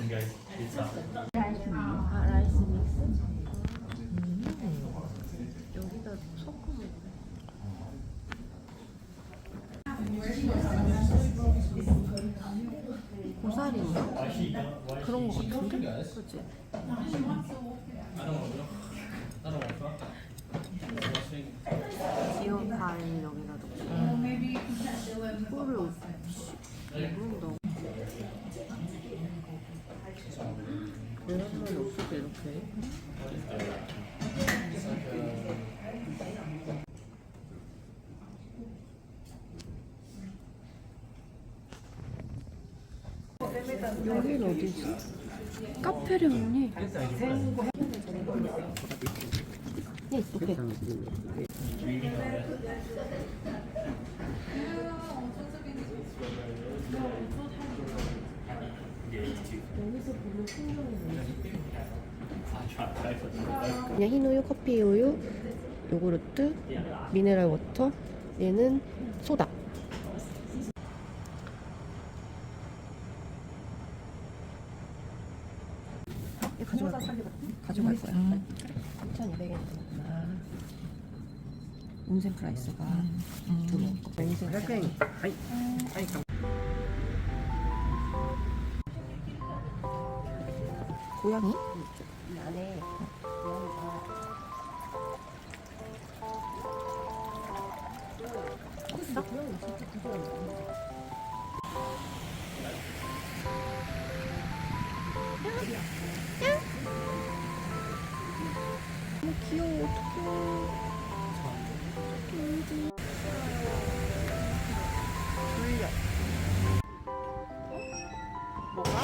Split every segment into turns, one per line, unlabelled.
아, 라이스 믹스? 여기다 섞어 먹어. 고사리인가? 그런 거 같은데? 그치? 기어 과일 여기다 넣고 꿀을 넣어. 계란말이 없을 때 이렇게 여기는 어디지? 카페래 언니. 네, 오케이. 여기서 보면 풍경이 그냥 흰우유, 커피우유, 요구르트, 미네랄 워터, 얘는 소다. 얘 가져갈 거야. 3,200엔. 온센 프라이스가 두 개. 온센 프라이스. 고양이? 이 안에 고양이가 컸어? 고양이 진짜 부드러워. 너무 귀여워. 어떡해. 졸려. 뭐가?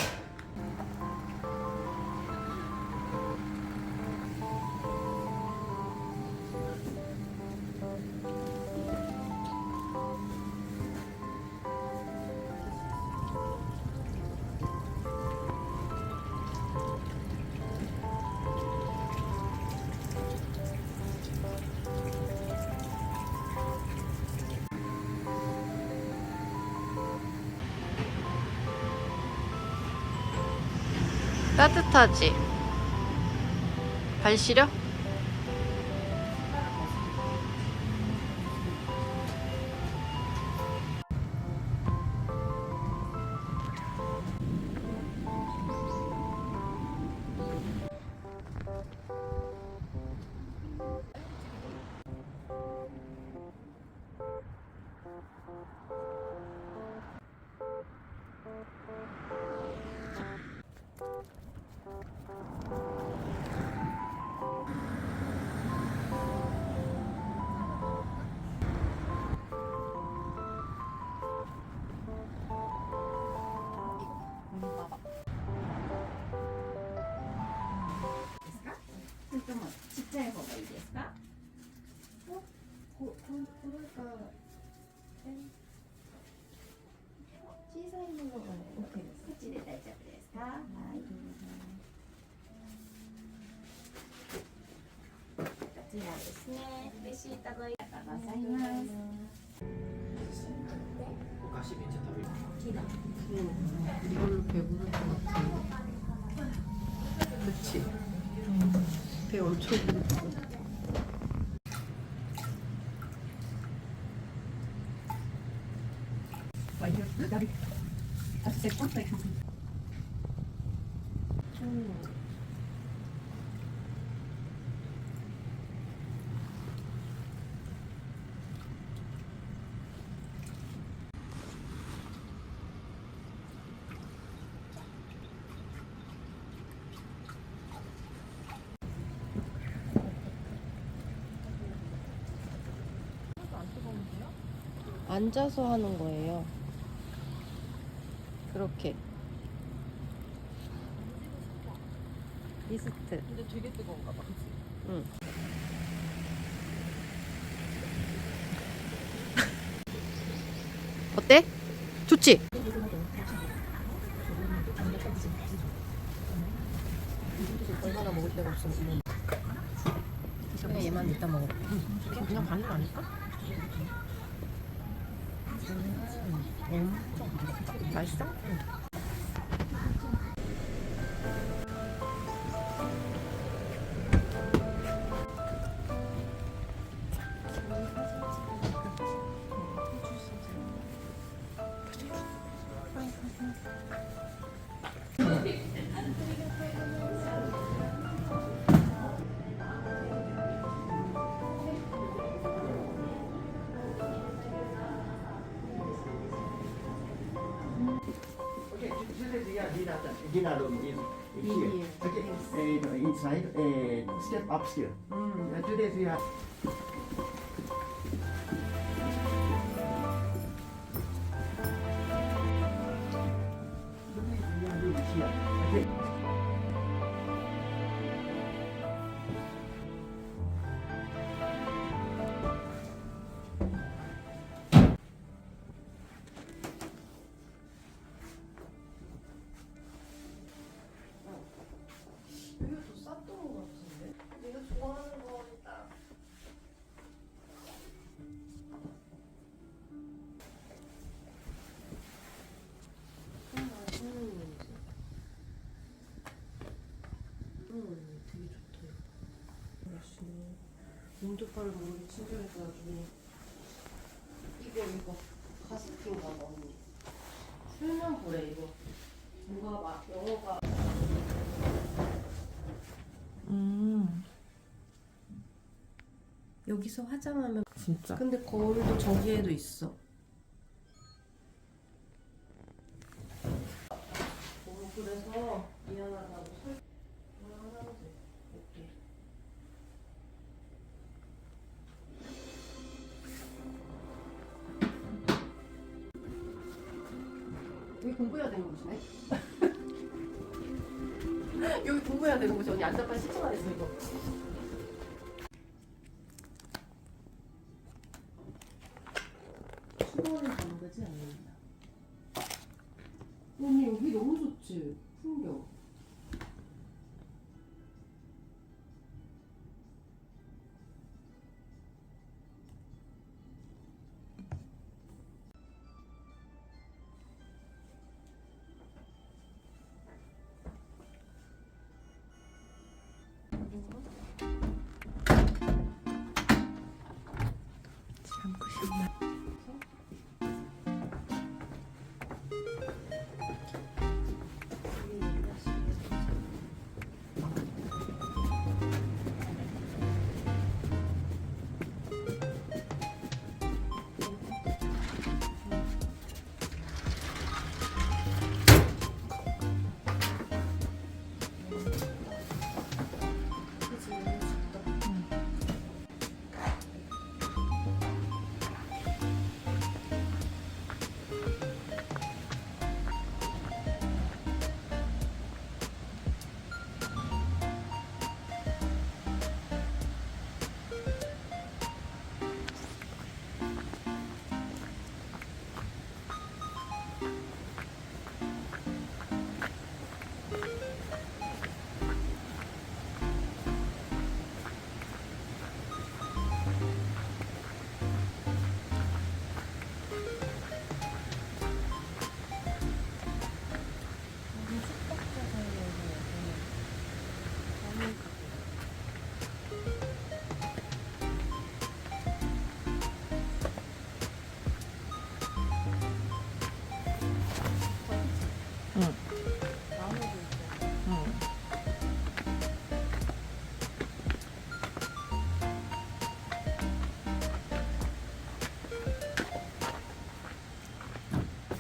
따뜻하지? 발 시려? 이걸로 배부를 것 같아. 그치? 배 엄청 부르고. 앉아서 하는 거예요. 그렇게. 리스트. 근데 되게 뜨거운가 봐, 그치? 응. 어때? 좋지? 얼마나 먹을 데가 없어. 그냥 얘만 이따 먹어. 그냥 반일 아닐까? 맛있어?
Okay, today we are dinner room is here.
Here,
Okay,
yes.
inside, step upstairs. Today we are. Okay.
여기가 더 쌌던 것 같은데? 내가 좋아하는 거니까. 되게 좋다. 맛있네. 온도파를 모르게 친절해가지고. 이거 가습기인가 봐 언니. 술만 보래 이거. 뭔가 막 영어가. 여기서 화장하면
진짜.
근데 거울도 저기에도 있어. 그래서 미안하다고 하나 돼. 이렇게. 여기 공부해야 되는 곳이네. 여기 공부해야 되는 곳이 언니 안전판 신청 안 했어 이거. 수건을 잠그지 않는다. 언니 여기 너무 좋지? 풍경.
참고 싶나?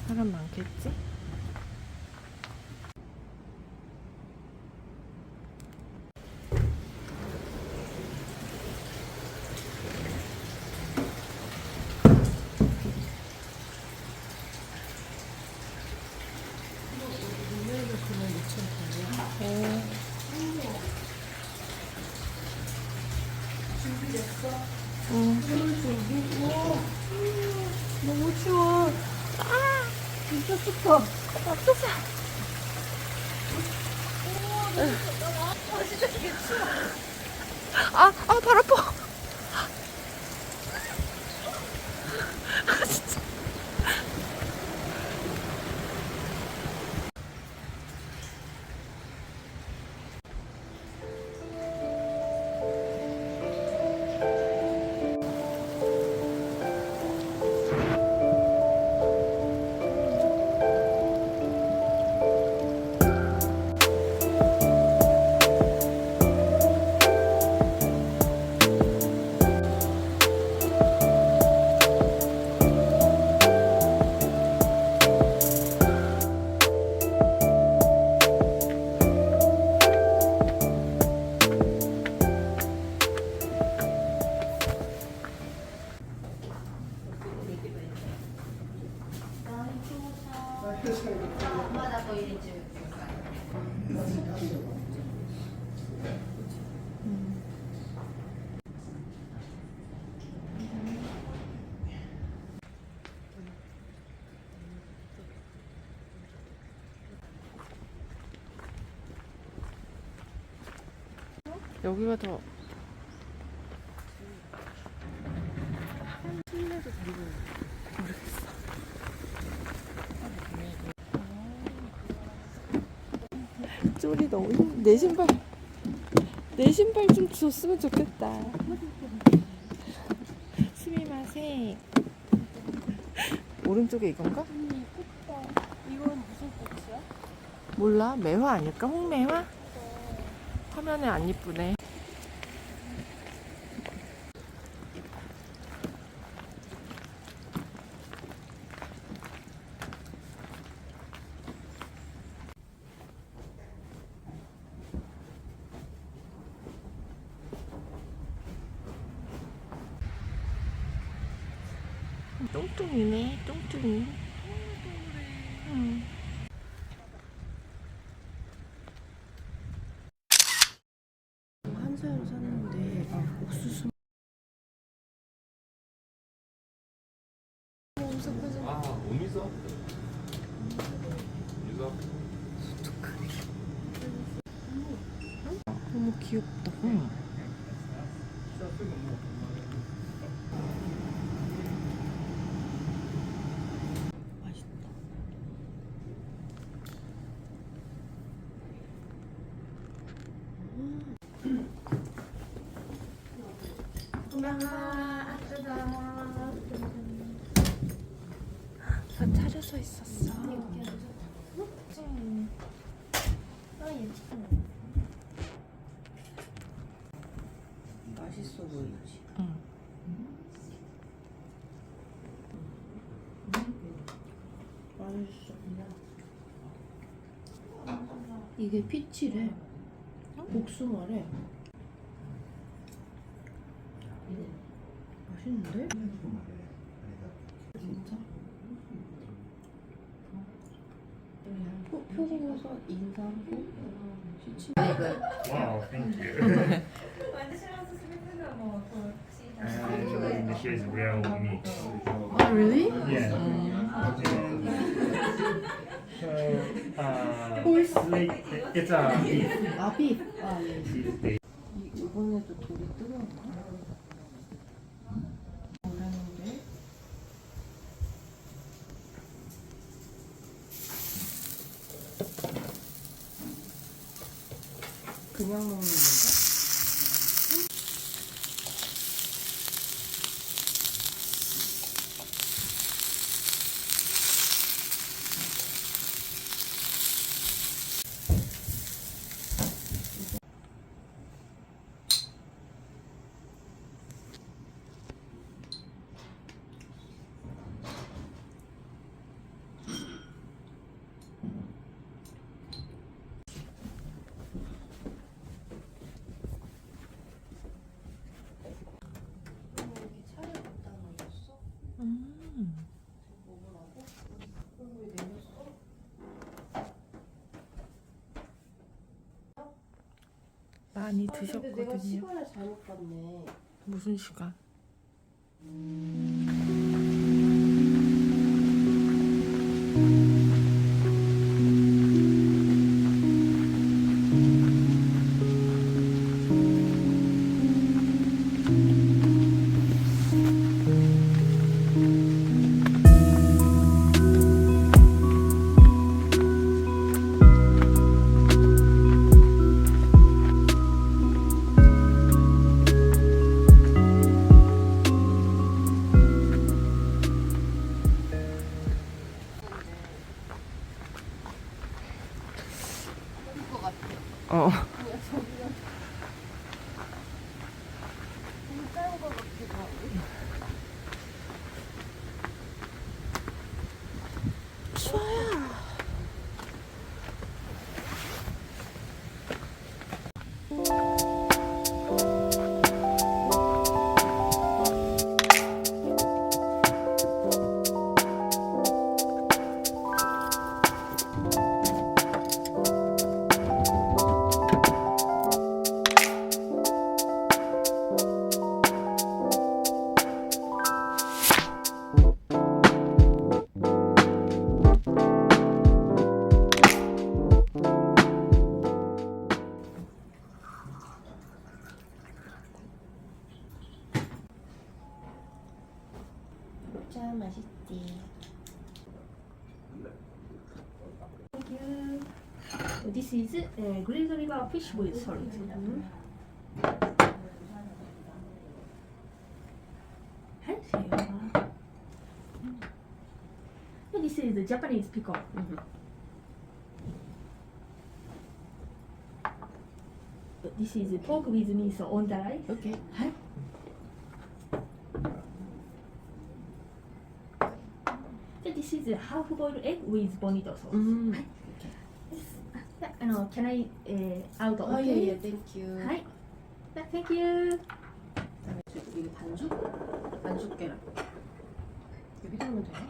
사람 많겠지? 너무 추워. 진짜 춥다. 어떡해. 진짜 되게 추워. 발 아파. 진짜.
엄마가 또 1인칭
여기가 더 쪼리 너무 내 신발 좀 줬으면 좋겠다. 스미마셍. 오른쪽에 이건가?
이건 무슨 꽃이야?
몰라. 매화 아닐까? 홍매화? 화면에 안 이쁘네. 뚱뚱이네, 뚱뚱이. 응. 한사로 샀는데 옥수수.
아, 오미소? 오미소?
너무 귀엽다.
응.
맛있다. 다 차려져 있었어.
맛있어 보이지?
응.
맛있어. 이게 피치래. 복숭아래. 맛있는데? 진짜? 표고버섯, 인삼고, 시치.
Wow, thank you. And this is real meat.
Oh, really?
Yeah. So, like, it's a beef.
아비. 아, 예.
Beef steak.
이번에도 돌이 뜨거웠나? 모르는데. 그냥 먹는 건가? 이렇게 차를 갖다 놓았어? 먹으라고? 그럼 왜 내렸어?
많이
아, 근데 내가
드셨거든요.
시간을 잘못 봤네.
무슨 시간? 어. 추워요.
This is grilled liver fish with salt. This is Japanese pickle. This is pork with miso on the rice.
오케이.
This is half-boiled egg with bonito sauce. Can I out?
아,
Okay.
예, 예, 땡큐.
Hi. Thank you.
그다음에 이게 반죽? 반죽 계란. 여기다 넣으면 돼요?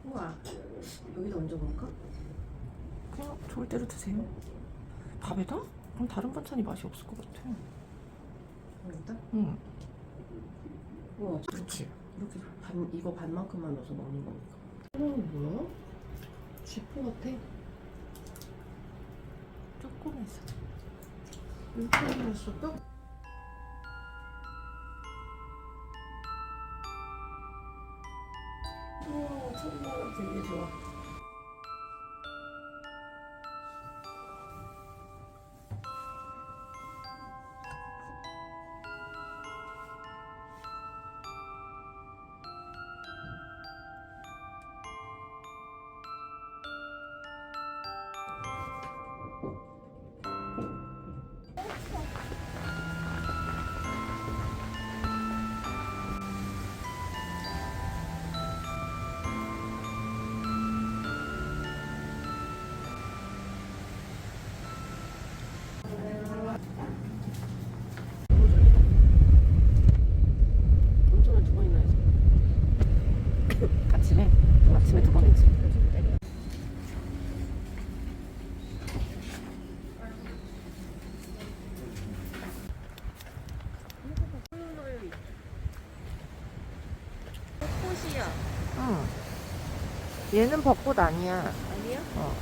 우와. 여기다 얹어 볼까?
그냥 좋을 대로 드세요. 밥에다? 그럼 다른 반찬이 맛이 없을 것 같아.
여기다?
응.
우와.
그렇지.
이렇게 이거 반만큼만 넣어서 먹는 거니까. 뭐야? 쥐포 같아.
조금해서.
이렇게 해놨어 뼈? 우와, 청바람 되게 좋아. 운전을 두 번이나 해서.
아침에? 아침에 2번 했지.
벚꽃이야.
응. 얘는 벚꽃 아니야.
아니야?
어.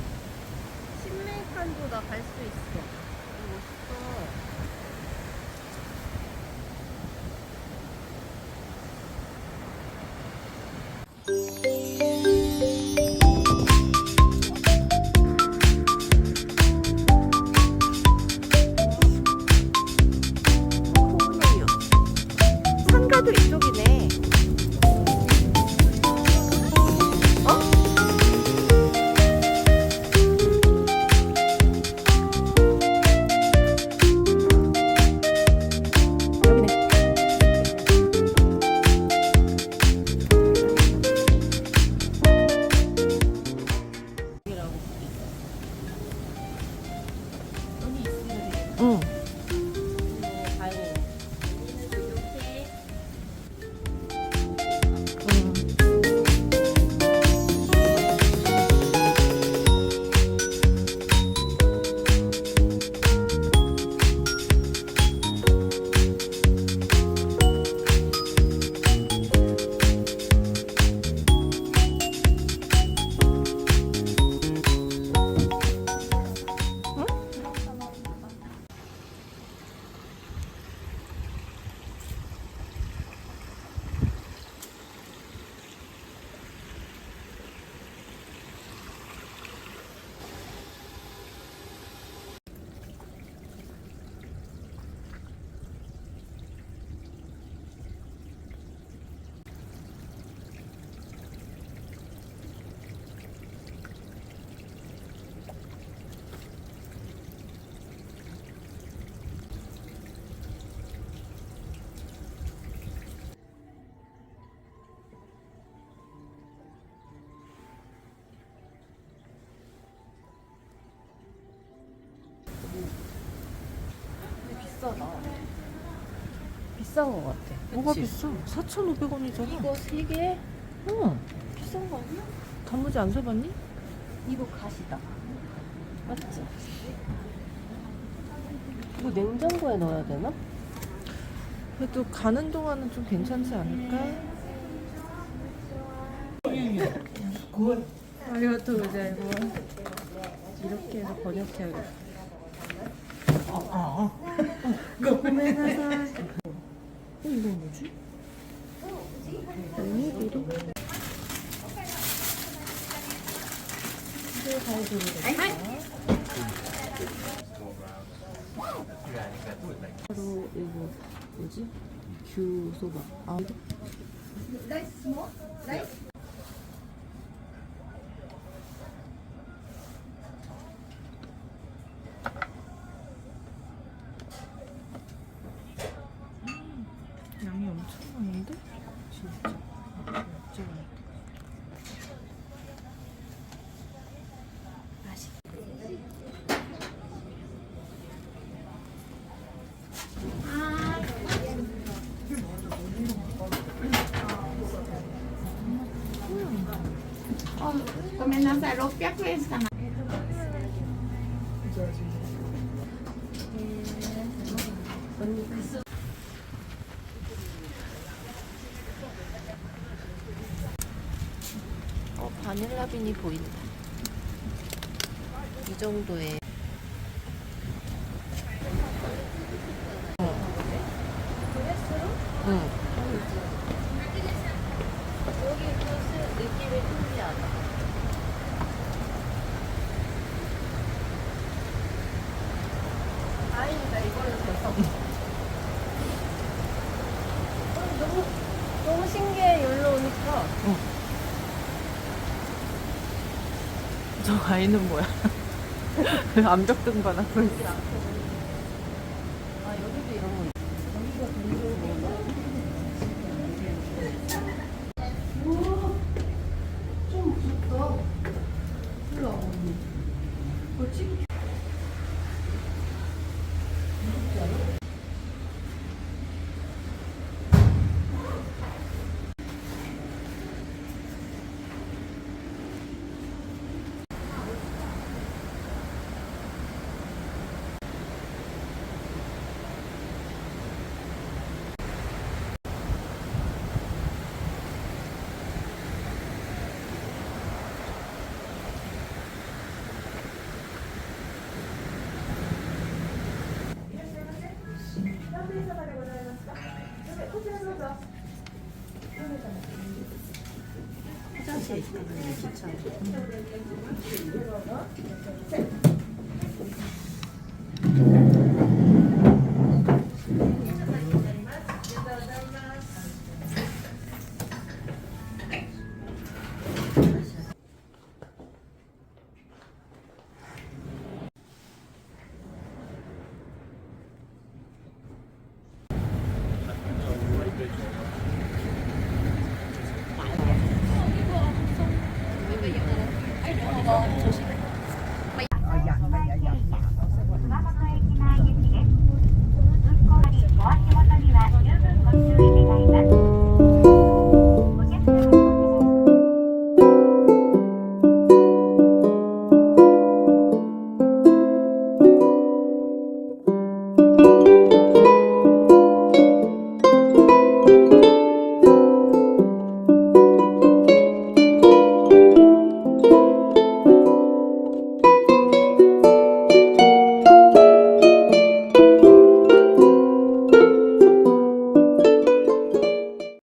신메이칸도 나 갈 수 있어. 멋있어.
콩우유. 상가도 이쪽이네. 여기네.
이라고 여기 있으면 되겠다.
응.
다행이네. 이렇게 비싸다. 비싼 거 같아.
뭐가
그치?
비싸? 4,500원이잖아.
이거 3개?
응.
비싼 거 아니야?
단무지 안 사봤니?
이거 갓이다. 맞지? 이거 냉장고에 넣어야 되나?
그래도 가는 동안은 좀 괜찮지 않을까?
다이어트 의자 이거 이렇게 해서 번역해야겠다. 고메나사이. 이거 뭐지? 오니기리?
바로 이거 뭐지? 규 소바. 아, 양이 엄청 많은데? 진짜. 진짜 많다. 바닐라빈이 보인다. 이 정도의. 응. 여기 무슨 느낌이 특이하다. 아이가 이거를 줬어. 너무 신기해, 여기로 오니까. 저 아이는 뭐야? 암벽 등반하고 있어. 아, 여기도 이런 거 있어. 여기가 동굴인가? 좀 무섭다. 일로 와봐, 언니. 뭐지? 화장실 있거든요, 진짜.